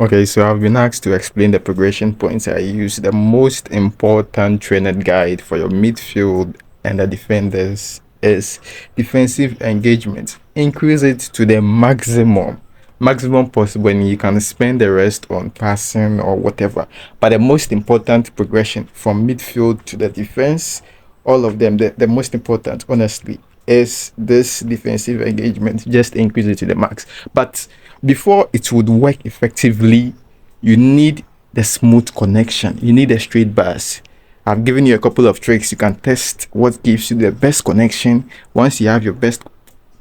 Okay, so I've been asked to explain the progression points I use. The most important trained guide for your midfield and the defenders is defensive engagement. Increase it to the maximum possible, and you can spend the rest on passing or whatever. But the most important progression from midfield to the defense, all of them, the most important, honestly, is this defensive engagement. Just increase it to the max. But before it would work effectively, you need the smooth connection. You need a straight bars. I've given you a couple of tricks. You can test what gives you the best connection. Once you have your best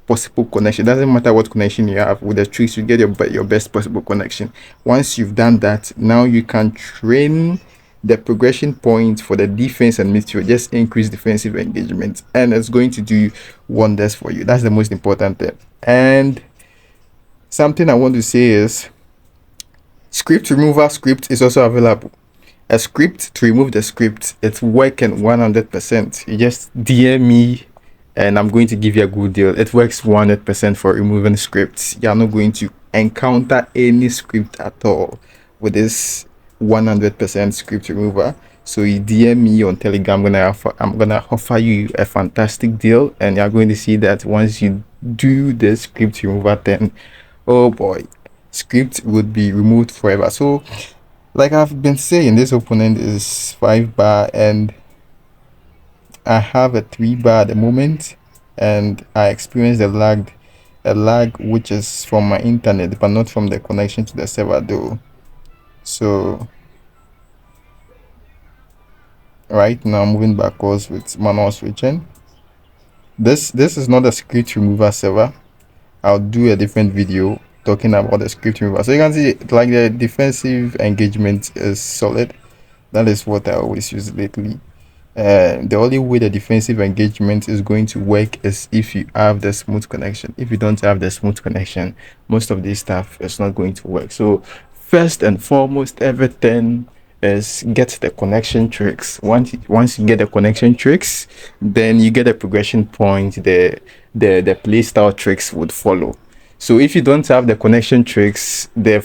possible connection, doesn't matter what connection you have, with the tricks you get your best possible connection. Once you've done that, now you can train the progression point for the defense and midfield. Just increase defensive engagement, and it's going to do wonders for you. That's the most important thing. And something I want to say is script remover script is also available. A script to remove the script, it's working 100%. You just DM me and I'm going to give you a good deal. It works 100% for removing scripts. You're not going to encounter any script at all with this 100% script remover. So you DM me on Telegram. I'm gonna offer you a fantastic deal, and you're going to see that once you do the script remover, then oh boy, script would be removed forever. So like I've been saying, this opponent is 5 bar and I have a 3 bar at the moment, and I experienced a lag which is from my internet but not from the connection to the server though. So right now I'm moving backwards with manual switching. This is not a script remover server. I'll do a different video talking about the script remover. So you can see like the defensive engagement is solid. That is what I always use lately. The only way the defensive engagement is going to work is if you have the smooth connection. If you don't have the smooth connection, most of this stuff is not going to work. So first and foremost, everything is get the connection tricks. Once you get the connection tricks, then you get a progression point. The play style tricks would follow. So if you don't have the connection tricks, the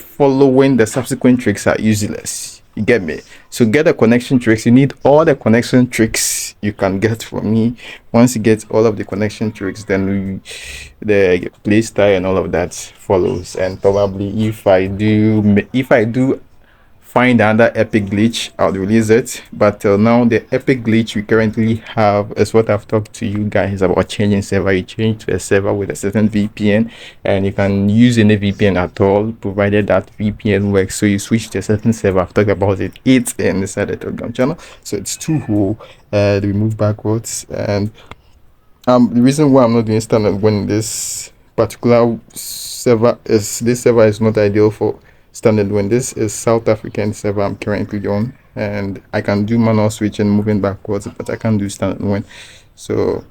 subsequent tricks are useless. You get me? So get the connection tricks. You need all the connection tricks you can get from me. Once you get all of the connection tricks, then the play style and all of that follows. And probably if I do find another epic glitch, I'll release it. But till now, the epic glitch we currently have is what I've talked to you guys about changing server. You change to a server with a certain VPN, and you can use any VPN at all, provided that VPN works. So you switch to a certain server. I've talked about it. It's inside the Telegram channel. So it's 2 hole. We move backwards, and the reason why I'm not doing standard when this server is not ideal for standard when this is South African server I'm currently on, and I can do manual switch and moving backwards, but I can't do standard when. So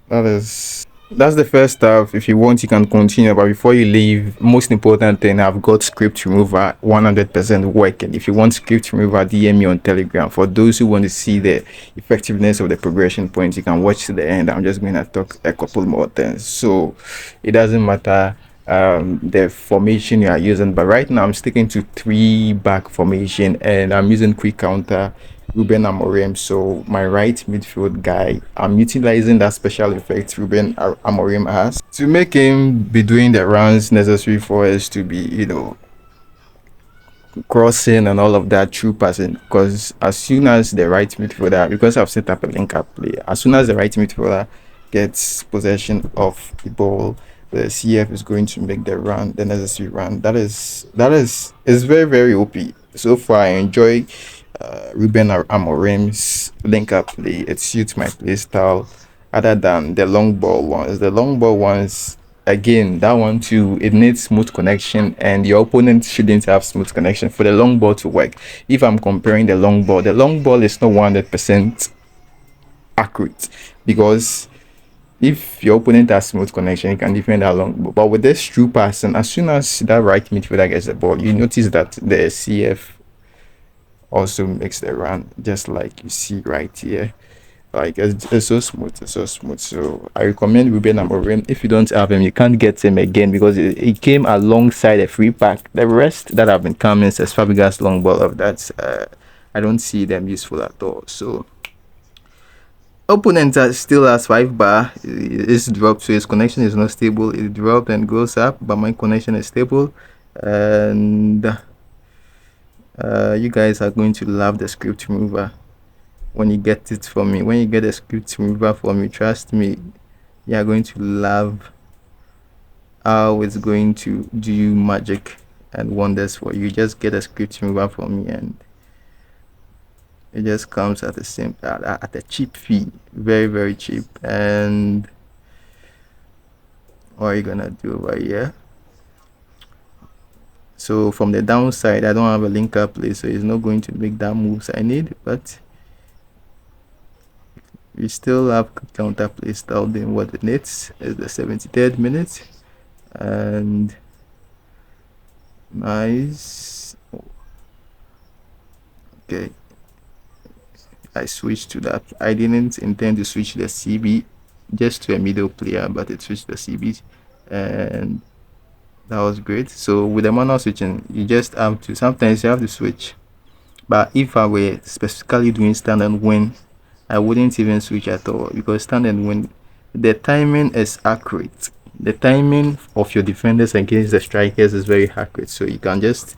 that's the first stuff. If you want, you can continue, but before you leave, most important thing, I've got script remover 100% working. If you want script remover, DM me on Telegram. For those who want to see the effectiveness of the progression points, you can watch to the end. I'm just going to talk a couple more things, so it doesn't matter the formation you are using, but right now I'm sticking to 3 back formation, and I'm using quick counter Ruben Amorim. So my right midfield guy, I'm utilizing that special effect Ruben Amorim has to make him be doing the runs necessary for us to be, crossing and all of that through passing. Because as soon as the right midfielder, because I've set up a link up play, as soon as the right midfielder gets possession of the ball, the CF is going to make the necessary run. That is very, very OP. So far, I enjoy Ruben Amorim's link up play. It suits my play style. Other than the long ball ones, again, that one too, it needs smooth connection, and your opponent shouldn't have smooth connection for the long ball to work. If I'm comparing the long ball is not 100% accurate, because if your opponent has smooth connection, you can defend that long ball. But with this true passing, as soon as that right midfielder gets the ball, you notice that the CF also makes the run, just like you see right here. Like it's so smooth, it's so smooth. So I recommend Ruben Amorim. If you don't have him, you can't get him again because it came alongside a free pack. The rest that have been coming as Fabregas long ball of that, I don't see them useful at all. So opponent still has 5 bar. It's dropped, so his connection is not stable. It dropped and goes up, but my connection is stable. And you guys are going to love the script remover when you get it from me. When you get a script remover from me, trust me, you are going to love how it's going to do magic and wonders for you. Just get a script remover from me, and it just comes at the same at a cheap fee, very very cheap. And what are you gonna do over here? So from the downside, I don't have a link up play, so it's not going to make that moves I need, but we still have counter play style doing what it needs. It's the 73rd minute, and nice. Okay, I switched to that. I didn't intend to switch the CB just to a middle player, but it switched the CB, and that was great. So with the manual switching, you just have to, sometimes you have to switch. But if I were specifically doing stand and win, I wouldn't even switch at all, because stand and win, the timing is accurate. The timing of your defenders against the strikers is very accurate. So you can just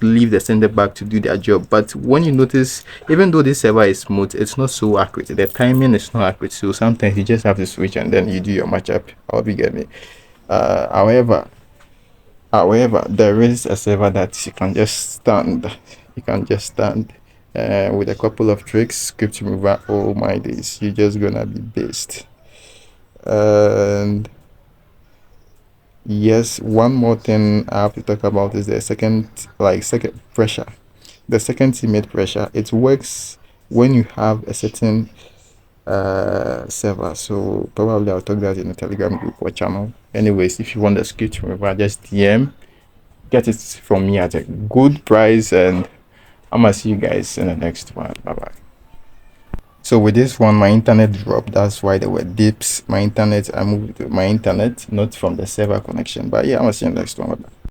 leave the center back to do their job. But when you notice, even though this server is smooth, it's not so accurate. The timing is not accurate. So sometimes you just have to switch and then you do your matchup. How you get me? However, there is a server that you can just stand. You can just stand with a couple of tricks, script remover. Oh my days, you're just gonna be based. And yes, one more thing I have to talk about is the second pressure. The second teammate pressure. It works when you have a certain server. So probably I'll talk that in the Telegram group or channel. Anyways, if you want the script remover, just DM, get it from me at a good price, and I'm gonna see you guys in the next one. Bye bye. So with this one, my internet dropped. That's why there were dips. I moved my internet, not from the server connection. But yeah, I'm gonna see you in the next one. Bye bye.